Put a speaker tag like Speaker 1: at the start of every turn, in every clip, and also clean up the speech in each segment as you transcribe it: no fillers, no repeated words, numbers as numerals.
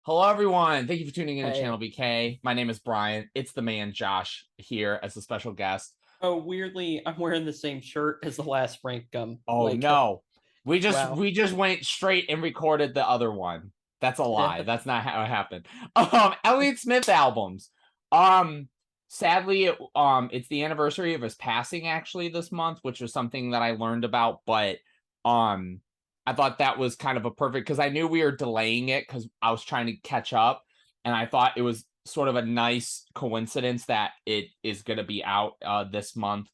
Speaker 1: Hello, everyone. Thank you for tuning in to Channel
Speaker 2: Hey.
Speaker 1: BK. My name is Brian. It's the man Josh here as a special guest.
Speaker 2: Oh, weirdly, I'm wearing the same shirt as the last rank gum.
Speaker 1: Oh no, we just
Speaker 2: Wow.
Speaker 1: we just went straight and recorded the other one. That's a lie.
Speaker 2: Yeah.
Speaker 1: That's not how it happened. Elliott Smith albums. Um, Sadly, it's the anniversary of his passing actually this month, which was something that I learned about. But um, I thought that was kind of a perfect because I knew we were delaying it because I was trying to catch up, and I thought it was sort of a nice coincidence that it is going to be out this month.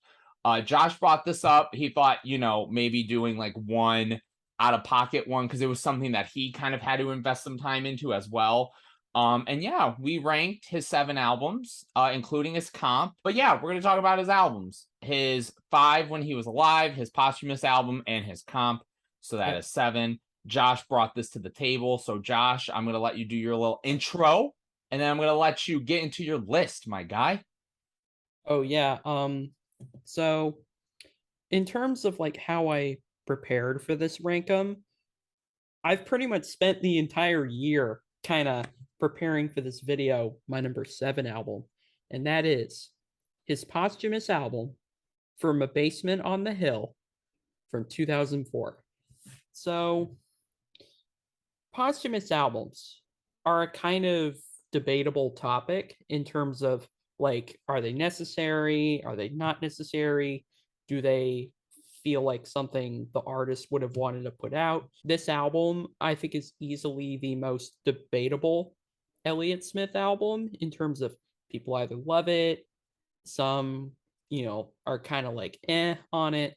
Speaker 1: Josh brought this up. He thought, maybe doing like one out of pocket one because it was something that he kind of had to invest some time into as well. And yeah, we ranked his 7 albums, including his comp. But yeah, we're going to talk about his albums, his 5 when he was alive, his posthumous album, and his comp. So that
Speaker 2: Yeah.
Speaker 1: is 7. Josh brought this to the table. So, Josh, I'm going to let you do your little intro, and then I'm going to let you get into your list, my guy.
Speaker 2: Oh, yeah. So in terms of like how I prepared for this rankum, I've pretty much spent the entire year kind of preparing for this video, my number 7 album, and that is his posthumous album, From a Basement on the Hill from 2004. So posthumous albums are a kind of debatable topic in terms of like, are they necessary? Are they not necessary? Do they feel like something the artist would have wanted to put out? This album, I think, is easily the most debatable Elliott Smith album in terms of people either love it, some, are kind of like on it.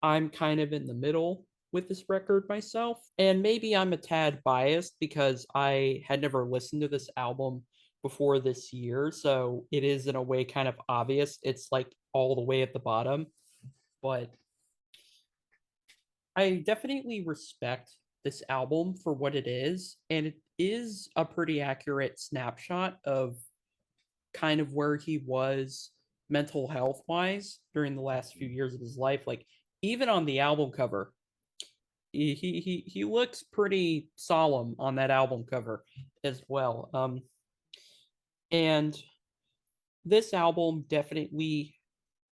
Speaker 2: I'm kind of in the middle with this record myself. And maybe I'm a tad biased because I had never listened to this album before this year. So it is, in a way, kind of obvious. It's like all the way at the bottom. But I definitely respect this album for what it is. And it is a pretty accurate snapshot of kind of where he was mental health wise during the last few years of his life. Like, even on the album cover, he looks pretty solemn on that album cover as well. And this album definitely,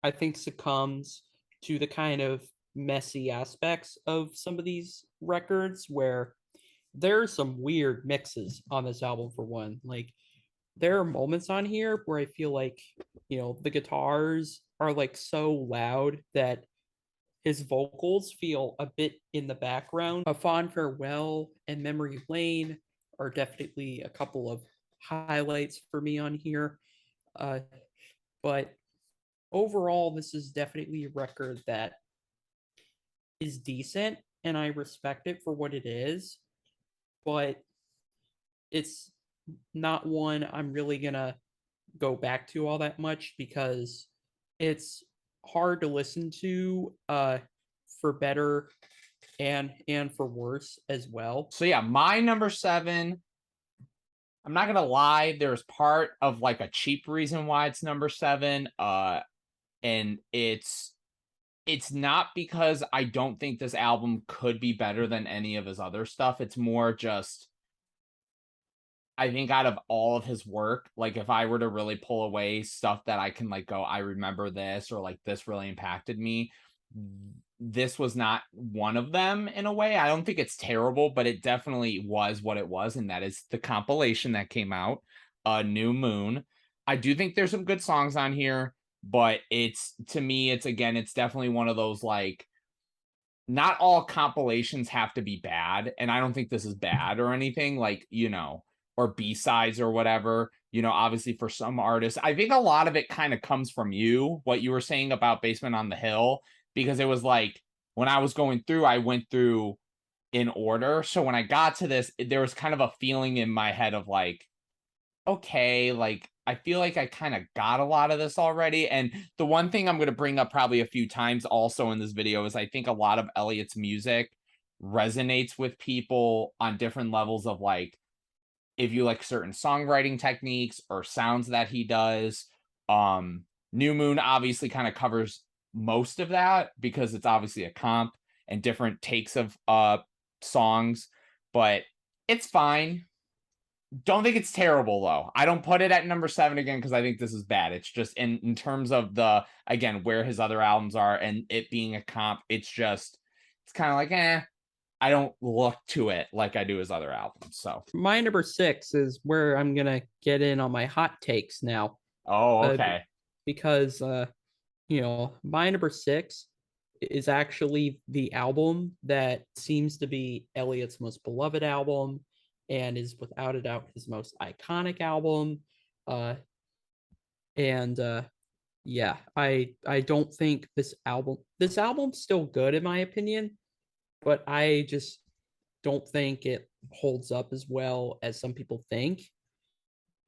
Speaker 2: I think, succumbs to the kind of messy aspects of some of these records where there's some weird mixes on this album. For one, like, there are moments on here where I feel like, the guitars are like so loud that his vocals feel a bit in the background. A Fond Farewell and Memory Lane are definitely a couple of highlights for me on here. Uh, but overall, this is definitely a record that is decent and I respect it for what it is, but it's not one I'm really gonna go back to all that much because it's hard to listen to for better and for worse as well.
Speaker 1: So yeah, my number 7, I'm not gonna lie, there's part of like a cheap reason why it's number 7. And it's not because I don't think this album could be better than any of his other stuff. It's more just I think out of all of his work, like if I were to really pull away stuff that I can like go, I remember this or like this really impacted me. This was not one of them in a way. I don't think it's terrible, but it definitely was what it was, and that is the compilation that came out, New Moon. I do think there's some good songs on here, but it's to me, it's again, it's definitely one of those like not all compilations have to be bad, and I don't think this is bad or anything like, or B-sides or whatever. Obviously for some artists, I think a lot of it kind of comes from what you were saying about Basement on the Hill, because it was like when I was going through, I went through in order. So when I got to this, there was kind of a feeling in my head of like, okay, like I feel like I kind of got a lot of this already. And the one thing I'm going to bring up probably a few times also in this video is I think a lot of Elliott's music resonates with people on different levels of like, if you like certain songwriting techniques or sounds that he does. um New Moon obviously kind of covers most of that because it's obviously a comp and different takes of songs, but it's fine. Don't think it's terrible though. I don't put it at number 7 again because I think this is bad. It's just in terms of the again where his other albums are and it being a comp, it's kind of like I don't look to it like I do his other albums. So
Speaker 2: My number 6 is where I'm gonna get in on my hot takes now,
Speaker 1: oh
Speaker 2: uh,
Speaker 1: okay.
Speaker 2: because my number 6 is actually the album that seems to be Elliott's most beloved album and is without a doubt his most iconic album. Uh, and yeah, I don't think this album's still good in my opinion, but I just don't think it holds up as well as some people think.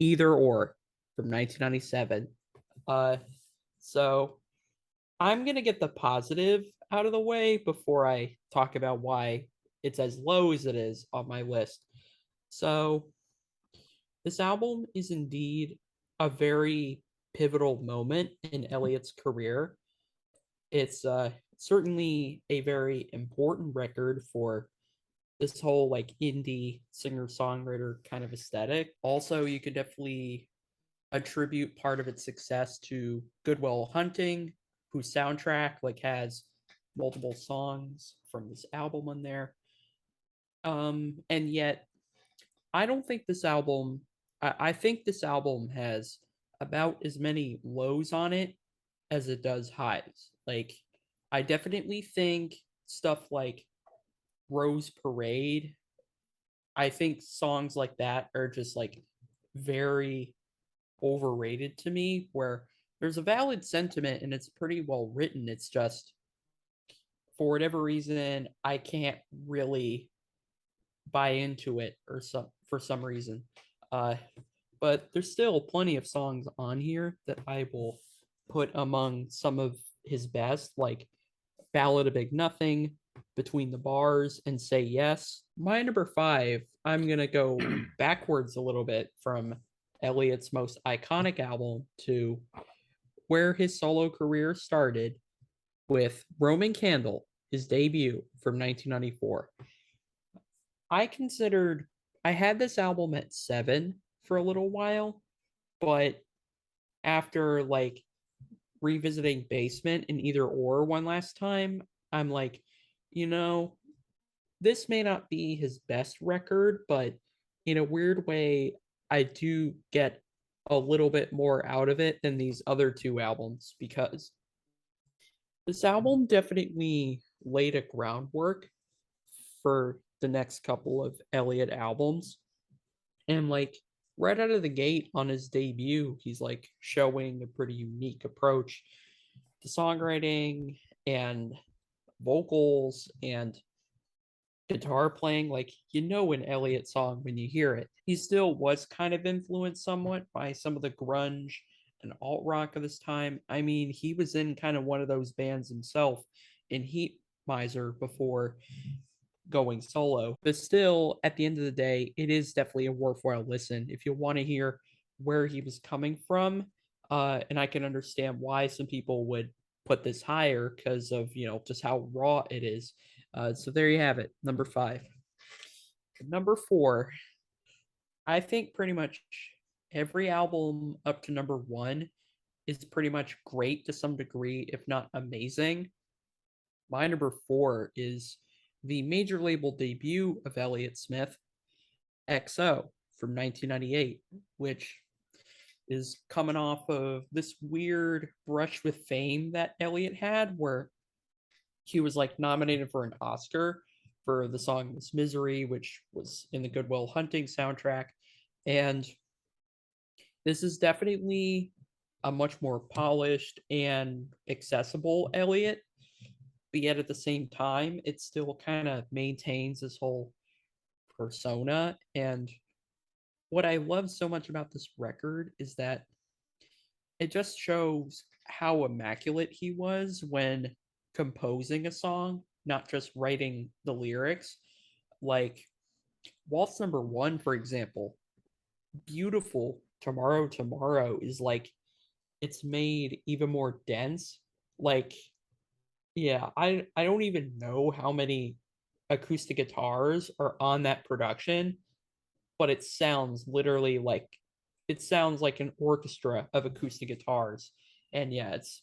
Speaker 2: Either or from 1997. Uh, so I'm gonna get the positive out of the way before I talk about why it's as low as it is on my list. So this album is indeed a very pivotal moment in Elliott's career. It's certainly a very important record for this whole like indie singer-songwriter kind of aesthetic. Also, you could definitely attribute part of its success to Good Will Hunting, whose soundtrack like has multiple songs from this album on there. And yet I don't think this album I think this album has about as many lows on it as it does highs. Like I definitely think stuff like Rose Parade, I think songs like that are just like very overrated to me, where there's a valid sentiment and it's pretty well written. It's just for whatever reason I can't really buy into it or some for some reason. Uh but there's still plenty of songs on here that I will put among some of his best, like Ballad of Big Nothing, Between the Bars, and Say Yes. My number 5, I'm going to go backwards a little bit from Elliott's most iconic album to where his solo career started with Roman Candle, his debut from 1994. I considered, I had this album at 7 for a little while, but after like revisiting Basement and Either Or one last time, I'm like, you know, this may not be his best record, but in a weird way, I do get a little bit more out of it than these other two albums because this album definitely laid a groundwork for the next couple of Elliott albums. And like right out of the gate on his debut, he's like showing a pretty unique approach to songwriting and vocals and guitar playing. Like an Elliott song when you hear it. He still was kind of influenced somewhat by some of the grunge and alt rock of his time. I mean, he was in kind of one of those bands himself in Heat Miser before going solo. But still, at the end of the day, it is definitely a worthwhile listen if you want to hear where he was coming from. And I can understand why some people would put this higher because of just how raw it is. So there you have it, number 5. Number 4, I think pretty much every album up to number 1 is pretty much great to some degree, if not amazing. My number 4 is the major label debut of Elliott Smith, XO, from 1998, which is coming off of this weird brush with fame that Elliott had, where he was like nominated for an Oscar for the song Miss Misery, which was in the Good Will Hunting soundtrack. And this is definitely a much more polished and accessible Elliott, but yet at the same time, it still kind of maintains this whole persona. And what I love so much about this record is that it just shows how immaculate he was when composing a song, not just writing the lyrics. Like Waltz number 1, for example, beautiful Tomorrow Tomorrow is like it's made even more dense. Like yeah, I don't even know how many acoustic guitars are on that production, but it sounds literally like an orchestra of acoustic guitars. And yeah, it's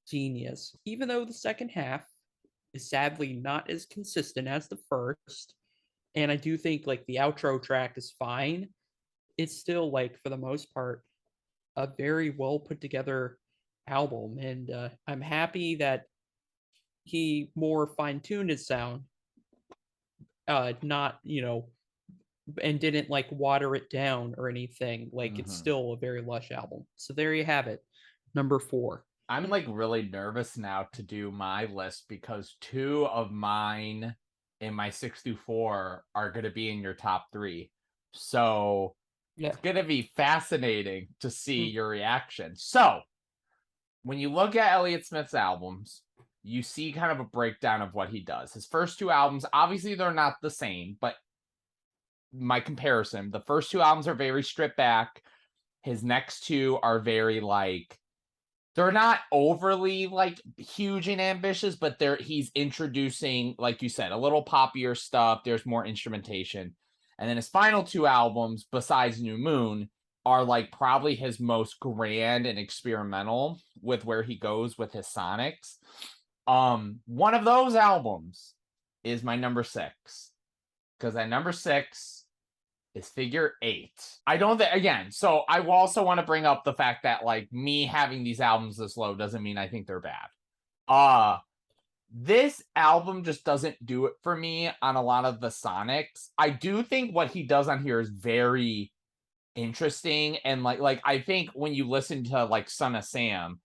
Speaker 2: genius. Even though the second half is sadly not as consistent as the first, and I do think like the outro track is fine, it's still like for the most part a very well put together album. And I'm happy that he more fine tuned his sound, not and didn't like water it down or anything. Like it's still a very lush album. So there you have it, number 4.
Speaker 1: I'm like really nervous now to do my list because 2 of mine in my 6 through 4 are going to be in your top 3. So
Speaker 2: Yeah.
Speaker 1: it's going to be fascinating to see your reaction. So when you look at Elliott Smith's albums, you see kind of a breakdown of what he does. His first 2 albums, obviously they're not the same, but my comparison, the first 2 albums are very stripped back. His next 2 are very like, they're not overly like huge and ambitious, but he's introducing, like you said, a little poppier stuff. There's more instrumentation. And then his final 2 albums, besides New Moon, are like probably his most grand and experimental with where he goes with his sonics. One of those albums is my number 6. Because at number 6 is Figure 8. I don't think, again, so I also want to bring up the fact that like me having these albums this low doesn't mean I think they're bad. This album just doesn't do it for me on a lot of the sonics. I do think what he does on here is very interesting, and like I think when you listen to like Son of Sam,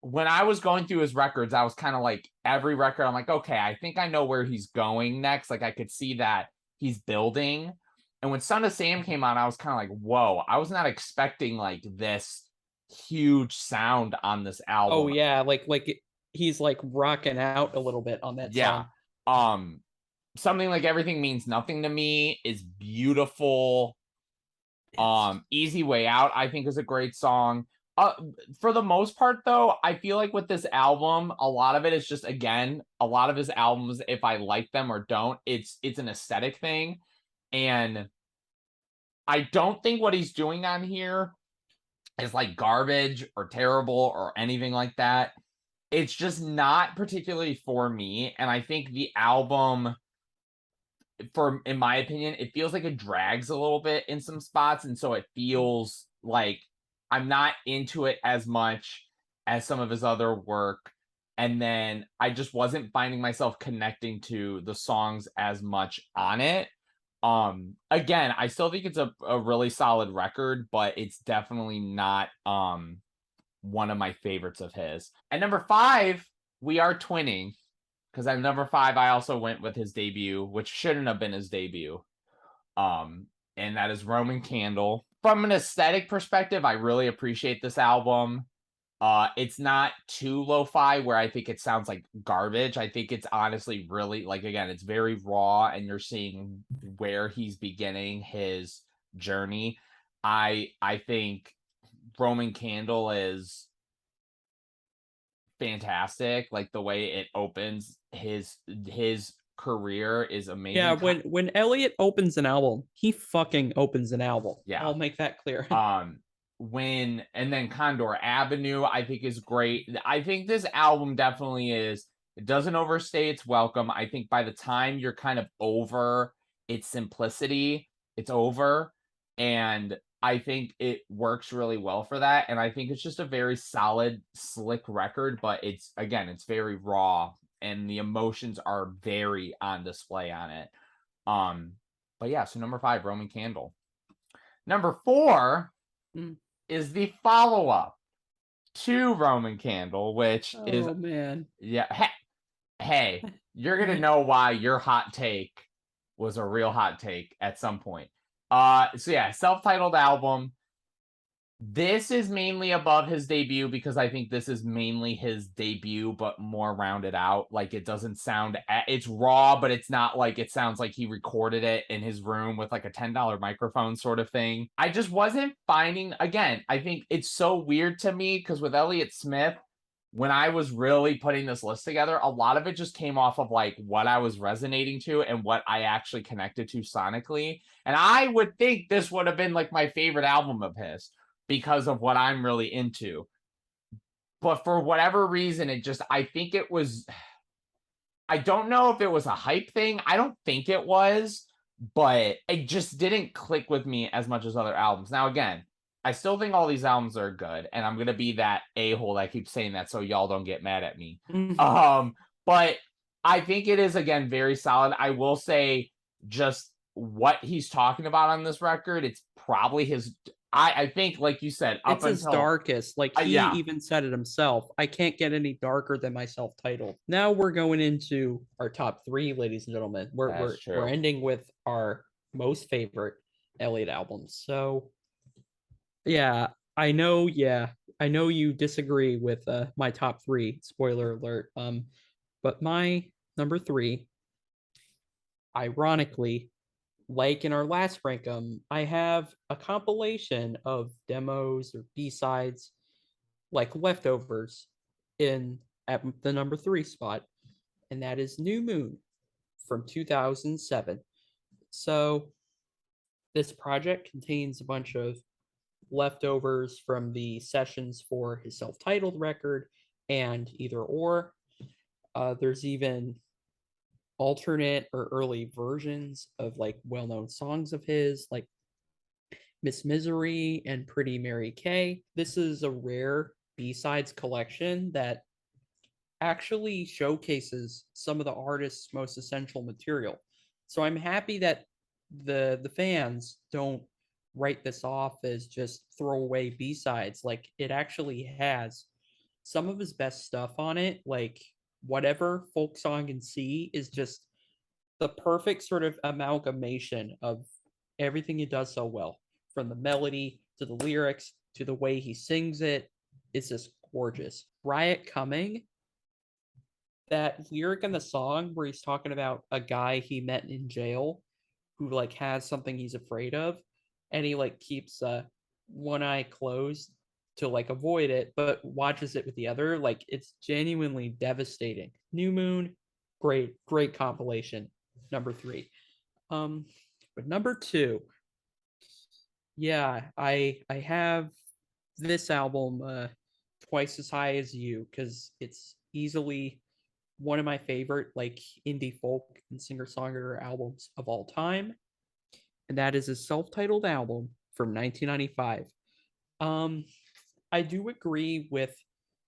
Speaker 1: when I was going through his records, I was kind of like every record I'm like, okay, I think I know where he's going next. Like I could see that he's building. And when Son of Sam came on, I was kind of like, whoa, I was not expecting like this huge sound on this album.
Speaker 2: Oh yeah, he's like rocking out a little bit on that
Speaker 1: Yeah.
Speaker 2: song.
Speaker 1: Something Like Everything Means Nothing to Me is beautiful. Easy Way Out, I think, is a great song. For the most part, though, I feel like with this album, a lot of it is just, again, a lot of his albums, if I like them or don't, it's an aesthetic thing. And I don't think what he's doing on here is like garbage or terrible or anything like that. It's just not particularly for me. And I think the album, in my opinion, it feels like it drags a little bit in some spots. And so it feels like I'm not into it as much as some of his other work. And then I just wasn't finding myself connecting to the songs as much on it. Again, I still think it's a really solid record, but it's definitely not one of my favorites of his. At number 5, we are twinning, because at number 5 I also went with his debut, which shouldn't have been his debut. And that is Roman Candle. From an aesthetic perspective, I really appreciate this album. It's not too lo-fi where I think it sounds like garbage. I think it's honestly really, like, again, it's very raw, and you're seeing where he's beginning his journey. I think Roman Candle is fantastic. Like the way it opens his career is amazing.
Speaker 2: Yeah, when Elliott opens an album, he fucking opens an album.
Speaker 1: Yeah,
Speaker 2: I'll make that clear.
Speaker 1: And then Condor Avenue, I think, is great. I think this album definitely is, it doesn't overstay its welcome. I think by the time you're kind of over its simplicity, it's over. And I think it works really well for that. And I think it's just a very solid, slick record, but it's, again, it's very raw and the emotions are very on display on it. But yeah, so number 5, Roman Candle. Number 4 is the follow-up to Roman Candle, which is,
Speaker 2: oh man,
Speaker 1: yeah. Hey, you're gonna know why your hot take was a real hot take at some point. So yeah, self-titled album. This is mainly above his debut because I think this is mainly his debut, but more rounded out. Like it doesn't sound, it's raw, but it's not like it sounds like he recorded it in his room with like a $10 microphone sort of thing. I just wasn't finding, again, I think it's so weird to me because with Elliott Smith, when I was really putting this list together, a lot of it just came off of like what I was resonating to and what I actually connected to sonically. And I would think this would have been like my favorite album of his because of what I'm really into. But for whatever reason, I think it was, I don't know if it was a hype thing. I don't think it was, but it just didn't click with me as much as other albums. Now, again, I still think all these albums are good, and I'm gonna be that a-hole that keeps saying that so y'all don't get mad at me.
Speaker 2: Mhm.
Speaker 1: But I think it is again very solid. I will say just what he's talking about on this record, it's probably his I think like you said, up
Speaker 2: It's his
Speaker 1: until
Speaker 2: darkest. Like he
Speaker 1: yeah,
Speaker 2: even said it himself. I can't get any darker than my self-titled. Now we're going into our top three, ladies and gentlemen. We're
Speaker 1: that's
Speaker 2: we're we're
Speaker 1: true.
Speaker 2: ending with our most favorite Elliott albums. So yeah, I know. Yeah, I know you disagree with my top three. Spoiler alert. But my number three, ironically, like in our last rankum, I have a compilation of demos or B-sides, like leftovers, in at the number three spot, and that is New Moon from 2007. So this project contains a bunch of leftovers from the sessions for his self-titled record and Either Or. There's even alternate or early versions of like well-known songs of his, like Miss Misery and Pretty Mary Kay. This is a rare B-sides collection that actually showcases some of the artist's most essential material. So I'm happy that the fans don't write this off as just throwaway B-sides. Like it actually has some of his best stuff on it. Like whatever folk song in C is just the perfect sort of amalgamation of everything he does so well, from the melody to the lyrics to the way he sings it. It's just gorgeous. Riot Coming, that lyric in the song where he's talking about a guy he met in jail who like has something he's afraid of, and he like keeps one eye closed to like avoid it but watches it with the other. Like it's genuinely devastating. New Moon, great compilation. Number three. But number two, yeah, I have this album twice as high as you because it's easily one of my favorite like indie folk and singer-songwriter albums of all time, and that is a self-titled album from 1995. um I do agree with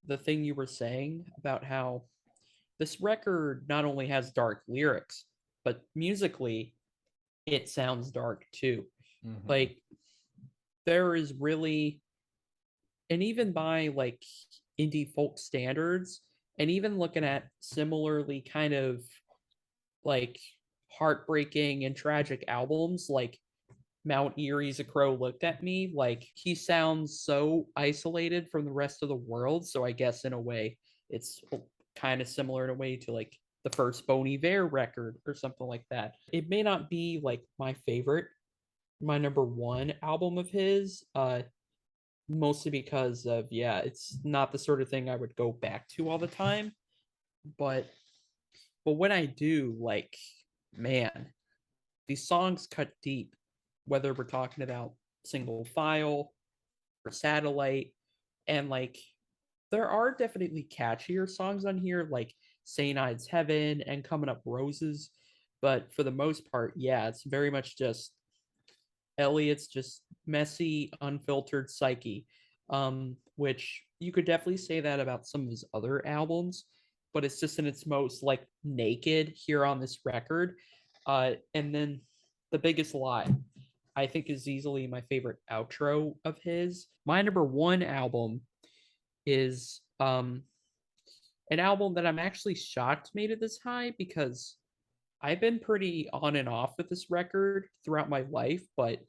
Speaker 2: the thing you were saying about how this record not only has dark lyrics, but musically it sounds dark too.
Speaker 1: Mhm.
Speaker 2: Like there is really, and even by like indie folk standards, and even looking at similarly kind of like heartbreaking and tragic albums like Mount Erie's A Crow Looked at Me, like he sounds so isolated from the rest of the world. So I guess in a way it's kind of similar in a way to like the first Bon Iver record or something like that. It may not be like my favorite, my number one album of his, mostly because of, yeah, it's not the sort of thing I would go back to all the time. But when I do, like, man, these songs cut deep, whether we're talking about Single File or Satellite. And like there are definitely catchier songs on here, like St. Ides Heaven and Coming Up Roses. But for the most part, yeah, it's very much just Elliott's just messy, unfiltered psyche, which you could definitely say that about some of his other albums, but it's just in its most like naked here on this record. And then the biggest lie, I think, is easily my favorite outro of his. My number one album is an album that I'm actually shocked made it this high because I've been pretty on and off with this record throughout my life, but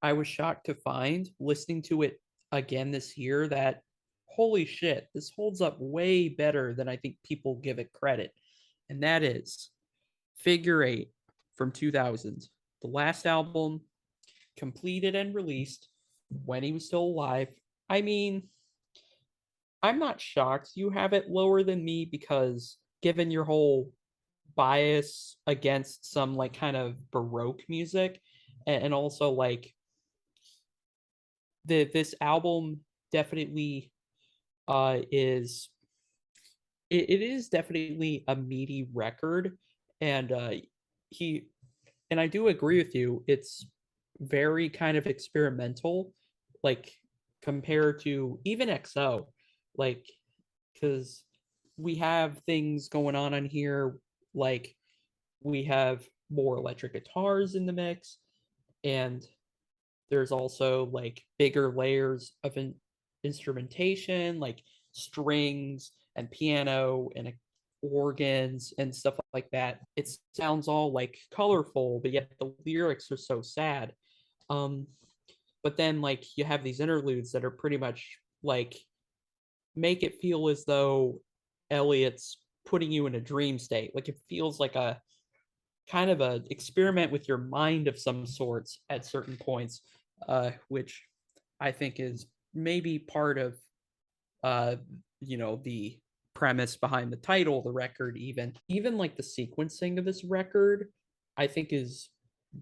Speaker 2: I was shocked to find listening to it again this year that holy shit, this holds up way better than I think people give it credit. And that is Figure Eight from 2000, the last album completed and released when he was still alive. I mean, I'm not shocked you have it lower than me because given your whole bias against some like kind of baroque music and also like this album definitely is it is definitely a meaty record and he and I do agree with you. It's very kind of experimental, like compared to even XO, like because we have things going on here, like we have more electric guitars in the mix, and there's also like bigger layers of instrumentation, like strings and piano and organs and stuff like that. It sounds all like colorful, but yet the lyrics are so sad. Um, but then like you have these interludes that are pretty much like make it feel as though Elliott's putting you in a dream state. Like it feels like a kind of a experiment with your mind of some sorts at certain points, which I think is maybe part of uh, the premise behind the title of the record. Even like the sequencing of this record, I think is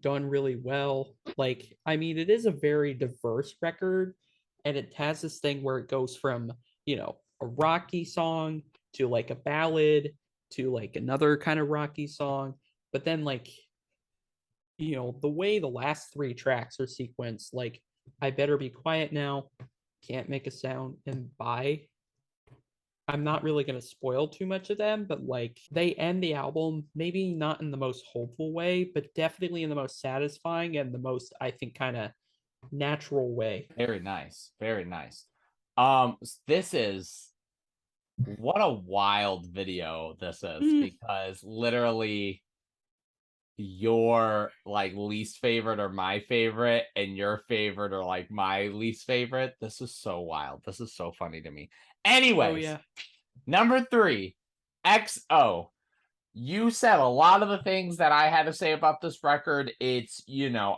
Speaker 2: done really well. Like, I mean, it is a very diverse record, and it has this thing where it goes from a rocky song to like a ballad to like another kind of rocky song, but then like the way the last three tracks are sequenced, like I Better Be Quiet Now, Can't Make a Sound, and Bye. I'm not really going to spoil too much of them, but like they end the album maybe not in the most hopeful way, but definitely in the most satisfying and the most, I think, kind of natural way.
Speaker 1: Very nice. Very nice. This is what a wild video this is,
Speaker 2: Mm.
Speaker 1: because literally your like least favorite or my favorite and your favorite or like my least favorite. This is so wild. This is so funny to me.
Speaker 2: Oh
Speaker 1: Anyways,
Speaker 2: yeah.
Speaker 1: number 3, XO. You said a lot of the things that I had to say about this record. It's,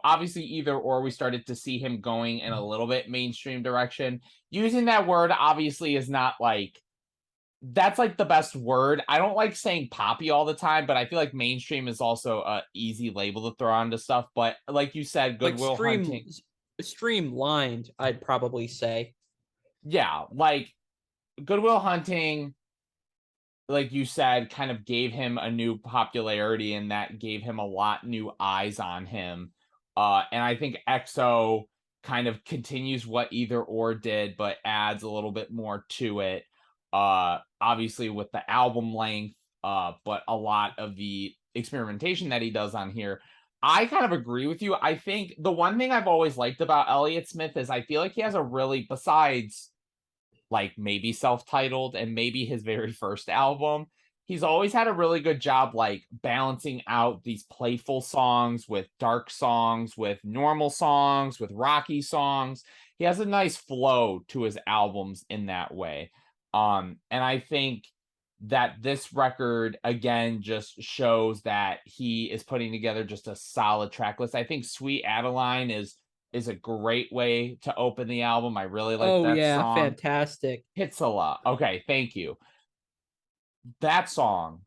Speaker 1: obviously either or we started to see him going in a little bit mainstream direction. Using that word obviously is not like that's like the best word. I don't like saying poppy all the time, but I feel like mainstream is also a easy label to throw onto stuff. But like you said,
Speaker 2: Like
Speaker 1: Goodwill Hunting.
Speaker 2: streamlined, I'd probably say.
Speaker 1: Yeah, like Goodwill Hunting, like you said, kind of gave him a new popularity, and that gave him a lot new eyes on him. And I think XO kind of continues what either or did, but adds a little bit more to it. Obviously with the album length, but a lot of the experimentation that he does on here. I kind of agree with you. I think the one thing I've always liked about Elliott Smith is I feel like he has a really, besides like maybe self-titled and maybe his very first album, he's always had a really good job like balancing out these playful songs with dark songs, with normal songs, with rocky songs. He has a nice flow to his albums in that way. And I think that this record again just shows that he is putting together just a solid track list. I think Sweet Adeline is a great way to open the album. I really like
Speaker 2: Oh
Speaker 1: that
Speaker 2: yeah,
Speaker 1: song.
Speaker 2: fantastic.
Speaker 1: Hits a lot. Okay, thank you. That song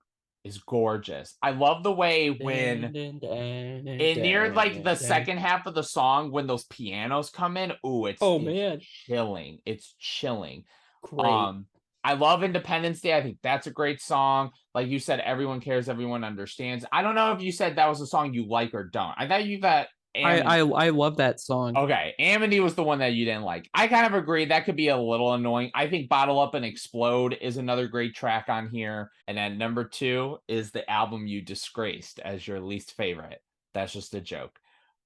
Speaker 1: is gorgeous. I love the way when in near like the second half of the song when those pianos come in, ooh,
Speaker 2: Oh
Speaker 1: it's
Speaker 2: man,
Speaker 1: chilling. It's chilling.
Speaker 2: great.
Speaker 1: Um, I love Independence Day. I think that's a great song. Like you said, everyone cares, everyone understands. I don't know if you said that was a song you like or don't. I thought you got
Speaker 2: I love that song.
Speaker 1: Okay, Amity was the one that you didn't like. I kind of agree. That could be a little annoying. I think Bottle Up and Explode is another great track on here. And then number 2 is the album you disgraced as your least favorite. That's just a joke.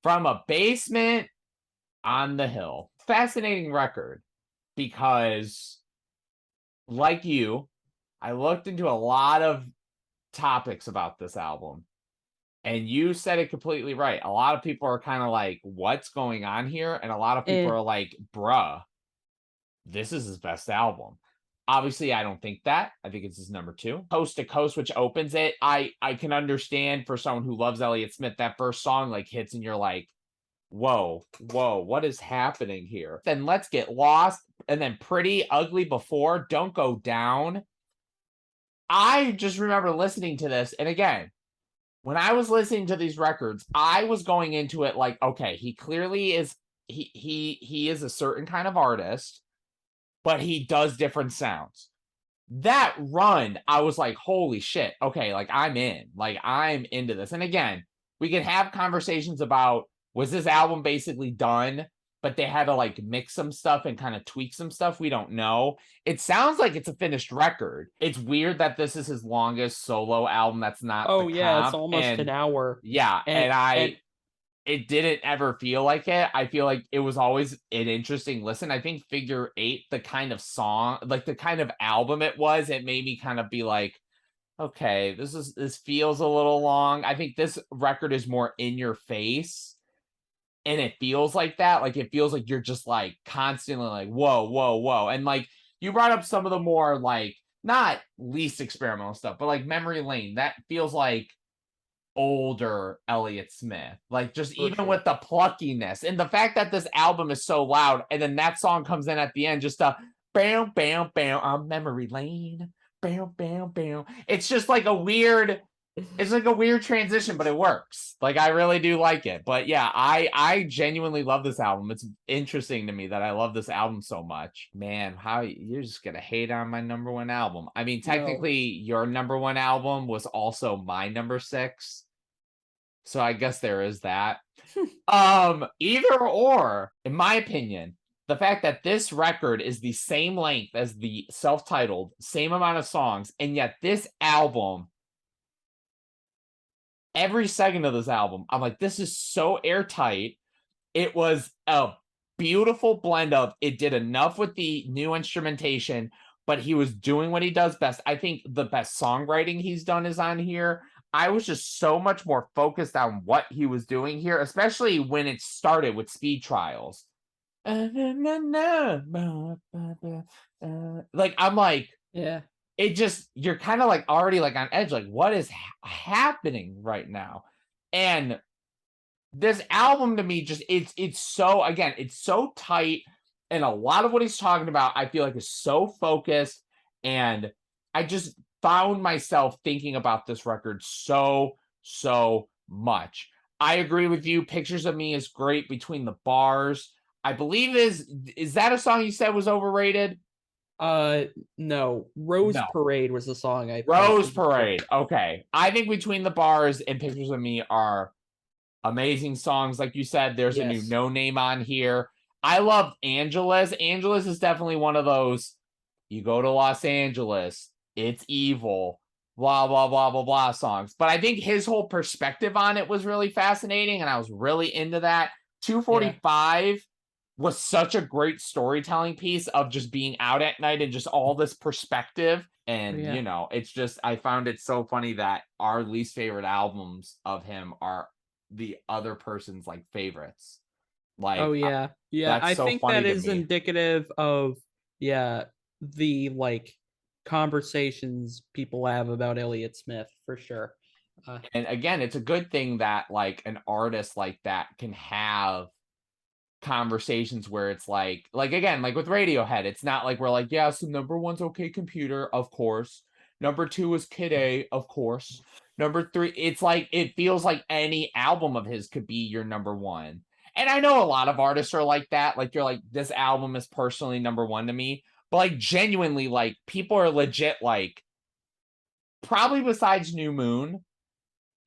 Speaker 1: From a Basement on the Hill. Fascinating record because, like you, I looked into a lot of topics about this album. And you said it completely right. A lot of people are kind of like, what's going on here? And a lot of people
Speaker 2: Eh,
Speaker 1: are like, bruh, this is his best album. Obviously, I don't think that. I think it's his number 2. Coast to Coast, which opens it. I can understand for someone who loves Elliott Smith, that first song like hits and you're like, Whoa, whoa, what is happening here? Then Let's Get Lost, and then Pretty Ugly Before, Don't Go Down. I just remember listening to this, and again, when I was listening to these records, I was going into it like, okay, he clearly is he is a certain kind of artist, but he does different sounds. That run, I was like, holy shit, okay, like I'm in. Like I'm into this. And again, we can have conversations about, was this album basically done, but they had to like mix some stuff and kind of tweak some stuff? We don't know. It sounds like it's a finished record. It's weird that this is his longest solo album. That's not the
Speaker 2: Oh yeah, it's
Speaker 1: comp.
Speaker 2: almost an
Speaker 1: And
Speaker 2: hour.
Speaker 1: yeah,
Speaker 2: And
Speaker 1: and
Speaker 2: and
Speaker 1: it didn't ever feel like it. I feel like it was always an interesting listen. I think Figure Eight, the kind of song, like the kind of album it was, it made me kind of be like, okay, this feels a little long. I think this record is more in your face, and it feels like that. Like it feels like you're just like constantly like, whoa, whoa, whoa. And like you brought up some of the more like not least experimental stuff, but like Memory Lane. That feels like older Elliott Smith. Like just
Speaker 2: for
Speaker 1: even
Speaker 2: sure.
Speaker 1: with the pluckiness and the fact that this album is so loud, and then that song comes in at the end, just a bam, bam, bam on Memory Lane. Bam, bam, bam. It's just like a weird, it's like a weird transition, but it works. Like I really do like it. But yeah, I genuinely love this album. It's interesting to me that I love this album so much. Man, how you're just gonna hate on my number one album. I mean,
Speaker 2: No.
Speaker 1: technically your number one album was also my number 6. So I guess there is that. Either or, in my opinion, the fact that this record is the same length as the self-titled, same amount of songs, and yet this album, every second of this album, I'm like, this is so airtight. It was a beautiful blend of, it did enough with the new instrumentation, but he was doing what he does best. I think the best songwriting he's done is on here. I was just so much more focused on what he was doing here, especially when it started with Speed Trials. Like I'm like,
Speaker 2: Yeah.
Speaker 1: it just, you're kind of like already like on edge, like what is happening right now? And this album to me just, it's so, again, it's so tight, and a lot of what he's talking about I feel like is so focused, and I just found myself thinking about this record so much. I agree with you. Pictures of Me is great. Between the Bars, I believe, is that a song you said was overrated?
Speaker 2: Uh no. Rose
Speaker 1: No.
Speaker 2: Parade was the song I
Speaker 1: Rose
Speaker 2: posted.
Speaker 1: Parade. Okay. I think Between the Bars and Pictures of Me are amazing songs. Like you said, there's a new
Speaker 2: Yes.
Speaker 1: No Name on here. I love Angeles. Angeles is definitely one of those, you go to Los Angeles, it's evil, blah, blah, blah, blah, blah songs. But I think his whole perspective on it was really fascinating, and I was really into that.
Speaker 2: Yeah.
Speaker 1: 245 was such a great storytelling piece of just being out at night and just all this perspective.
Speaker 2: Oh,
Speaker 1: And,
Speaker 2: yeah.
Speaker 1: it's just, I found it so funny that our least favorite albums of him are the other person's like favorites.
Speaker 2: Oh
Speaker 1: Like
Speaker 2: yeah. Yeah.
Speaker 1: that's
Speaker 2: I
Speaker 1: so
Speaker 2: think that
Speaker 1: funny to
Speaker 2: is
Speaker 1: me.
Speaker 2: indicative of, yeah, the like conversations people have about Elliott Smith for sure.
Speaker 1: And again, it's a good thing that like an artist like that can have conversations where it's like again, like with Radiohead, it's not like we're like, yeah, so number one's OK Computer, of course. Number two is Kid A, of course. Number three, it's like it feels like any album of his could be your number one. And I know a lot of artists are like that. Like you're like, this album is personally number one to me. But like genuinely, like people are legit like, probably besides New Moon,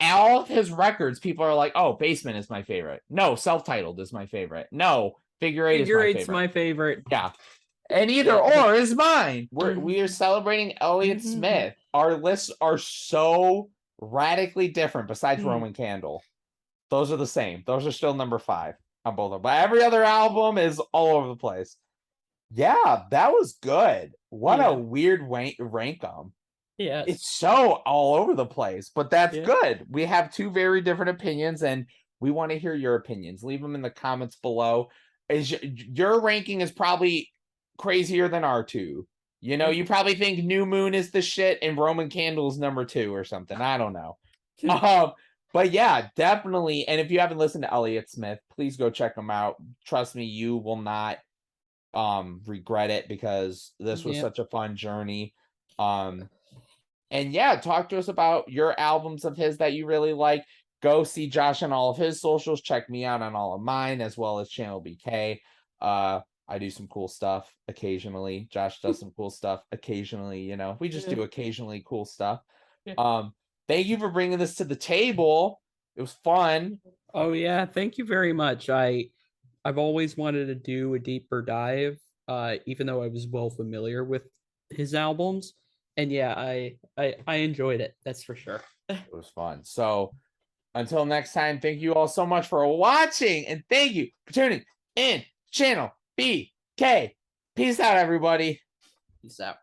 Speaker 1: all of his records, people are like, oh, Basement is my favorite. No, Self-Titled is my favorite. No, Figure Eight is
Speaker 2: Figure
Speaker 1: my
Speaker 2: Eight's
Speaker 1: favorite.
Speaker 2: my favorite.
Speaker 1: Yeah. And either
Speaker 2: Yeah.
Speaker 1: or is mine. We are
Speaker 2: Mhm.
Speaker 1: celebrating Elliott
Speaker 2: Mhm.
Speaker 1: Smith. Our lists are so radically different besides
Speaker 2: Mhm.
Speaker 1: Roman Candle. Those are the same. Those are still number 5 on both of them. But every other album is all over the place. Yeah, that was good. What a
Speaker 2: Yeah.
Speaker 1: weird rank 'em.
Speaker 2: Yes.
Speaker 1: It's so all over the place, but that's
Speaker 2: Yeah.
Speaker 1: good. We have two very different opinions, and we want to hear your opinions. Leave them in the comments below. Is your ranking is probably crazier than our two. You probably think New Moon is the shit and Roman Candle's number 2 or something. I don't know. Um, But yeah, definitely. And if you haven't listened to Elliott Smith, please go check him out. Trust me, you will not regret it, because this was
Speaker 2: Yep.
Speaker 1: such a fun journey. And yeah, talk to us about your albums of his that you really like. Go see Josh on all of his socials. Check me out on all of mine, as well as ChannelBK. I do some cool stuff occasionally. Josh does some cool stuff occasionally. You know, we just
Speaker 2: Yeah.
Speaker 1: do occasionally cool stuff.
Speaker 2: Yeah.
Speaker 1: Thank you for bringing this to the table. It was fun.
Speaker 2: Oh yeah, thank you very much. I've always wanted to do a deeper dive, even though I was well familiar with his albums. And yeah, I enjoyed it. That's for sure.
Speaker 1: It was fun. So until next time, thank you all so much for watching, and thank you for tuning in. Channel BK. Peace out, everybody.
Speaker 2: Peace out.